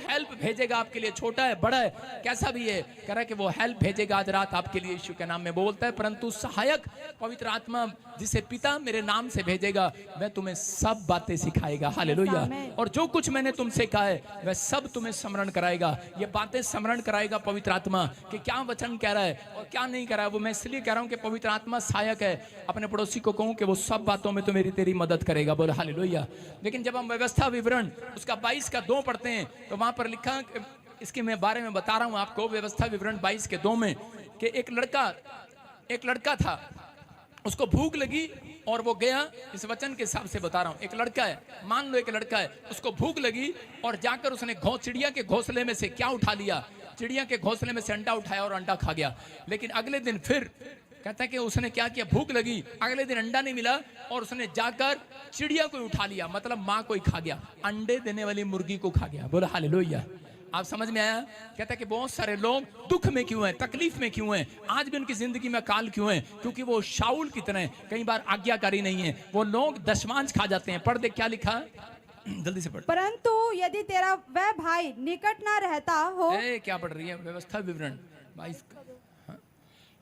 Help भेजेगा आपके लिए, छोटा है बड़ा है कैसा भी है, कह रहा है कि वो हेल्प भेजेगा आज रात आपके लिए यीशु के नाम में बोलता है। परंतु सहायक पवित्र आत्मा जिसे पिता मेरे नाम से भेजेगा वह तुम्हें सब बातें सिखाएगा। हालेलुया। और जो कुछ मैंने तुमसे कहा है वह सब तुम्हें स्मरण कराएगा। ये बातें स्मरण कराएगा पवित्र आत्मा कि क्या वचन कह रहा है और क्या नहीं कह रहा है। वो मैं इसलिए कह रहा हूं कि पवित्र आत्मा सहायक है। अपने पड़ोसी को कहूं कि वो सब बातों में तो मेरी तेरी मदद करेगा। बोल हालेलुया। लेकिन जब हम व्यवस्था विवरण उसका 22 का 2 पढ़ते हैं तो वहां पर लिखा, इसके मैं बारे में बता रहा हूं आपको, व्यवस्था विवरण 22 के 2 में कि एक लड़का था, उसको भूख लगी और वो गया। इस वचन के हिसाब से बता रहा हूं, एक लड़का है, मान लो एक लड़का है, उसको भूख लगी और जाकर उसने चिड़िया के घोंसले में से क्या उठा लिया, चिड़िया के घोंसले में से अंडा उठाया और अंडा खा गया। लेकिन अगले दिन फिर कहता है कि उसने क्या किया, भूख लगी, अगले दिन अंडा नहीं मिला और उसने जाकर चिड़िया को उठा लिया, मतलब माँ को ही खा गया, अंडे देने वाली मुर्गी को खा गया। बोला हालेलुया। आप समझ में आया। कहता है कि बहुत सारे लोग दुख में क्यों हैं, तकलीफ में क्यों हैं, आज भी उनकी जिंदगी में काल क्यों है, क्योंकि वो शाऊल की तरह कई बार आज्ञाकारी नहीं है। वो लोग दशमांश खा जाते हैं। पढ़ दे क्या लिखा, जल्दी से पढ़। परंतु यदि तेरा वह भाई निकट ना रहता हो। क्या पढ़ रही है, व्यवस्था विवरण 22।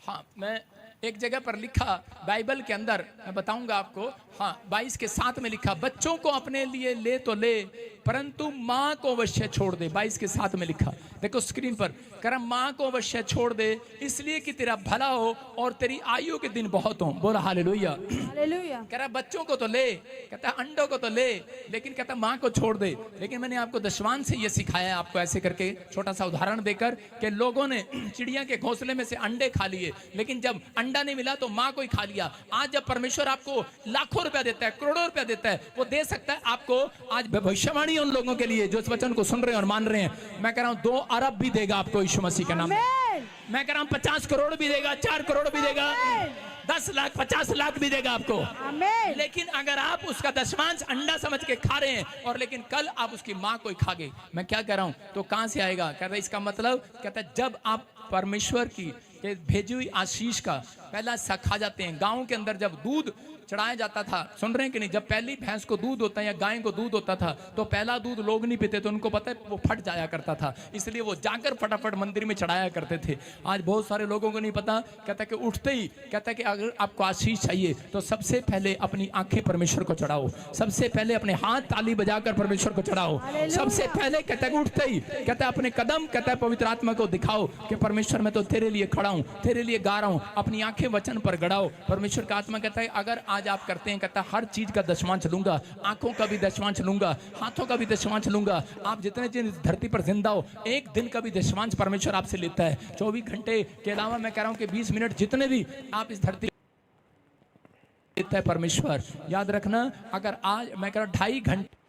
हाँ, मैं एक जगह पर लिखा बाइबल के अंदर, मैं बताऊंगा आपको। हाँ, 22 के 7 में लिखा, बच्चों को अपने लिए ले तो ले परंतु माँ को अवश्य छोड़ दे। 22 के 7 में लिखा, देखो स्क्रीन पर, कह रहा माँ को अवश्य छोड़ दे इसलिए कि तेरा भला हो और तेरी आयु के दिन बहुत हो। बोला हालेलुया। हालेलुया। कह रहा बच्चों को तो ले, कहता अंडों को तो ले, लेकिन कहता माँ को छोड़ दे। लेकिन मैंने आपको दशवांश से ये सिखाया है, आपको ऐसे करके छोटा सा उदाहरण देकर कि लोगों ने चिड़िया के घोंसले में से अंडे खा लिए, लेकिन जब अंडा नहीं मिला तो माँ को ही खा लिया। आज जब परमेश्वर आपको लाखों रुपया देता है, करोड़ों रुपया देता है, वो दे सकता है आपको आज भविष्यवाणी उन लोगों के लिए जो इस वचन को सुन रहे हैं और मान रहे हैं। मैं कह रहा हूं 2 अरब भी देगा आपको यीशु मसीह के नाम में। मैं कह रहा हूं 50 करोड़ भी देगा, 4 करोड़ भी देगा, 10 लाख 50 लाख भी देगा आपको। लेकिन अगर आप उसका दशमांश अंडा समझ के खा रहे हैं और लेकिन कल आप उसकी माँ को ही खा गए, मैं क्या कह रहा हूं, तो कहां से आएगा। कहता है इसका मतलब, कहता है जब आप परमेश्वर की भेजी हुई आशीष का पहला हिस्सा खा जाते हैं। गांव के अंदर जब दूध चढ़ाया जाता था, सुन रहे हैं कि नहीं, जब पहली भैंस को दूध होता है या गाय को दूध होता था तो पहला दूध लोग नहीं पीते थे, उनको पता है वो फट जाया करता था, इसलिए वो जाकर फटाफट मंदिर में चढ़ाया करते थे। आज बहुत सारे लोगों को नहीं पता। कहता है कि उठते ही कहता है कि अगर आपको आशीष चाहिए तो सबसे पहले अपनी आंखें परमेश्वर को चढ़ाओ, सबसे पहले अपने हाथ ताली बजाकर परमेश्वर को चढ़ाओ, सबसे पहले कहता है उठते ही कहता है अपने कदम, कहता है पवित्र आत्मा को दिखाओ कि परमेश्वर मैं तो तेरे लिए खड़ा हूं, तेरे लिए गा रहा हूं। अपनी आंखें वचन पर गड़ाओ। परमेश्वर का आत्मा कहता है अगर आज आप करते हैं, कहता है हर चीज का दशमांश लूंगा, आंखों का भी दशमांश लूंगा, हाथों का भी दशमांश लूंगा। आप जितने दिन इस धरती पर जिंदा हो, एक दिन का भी दशमांश परमेश्वर आपसे लेता है। 24 घंटे के अलावा मैं कह रहा हूं कि 20 मिनट जितने भी आप इस धरती लेता है परमेश्वर। याद रखना, अगर आज मैं कह रहा हूं 2.5 घंटे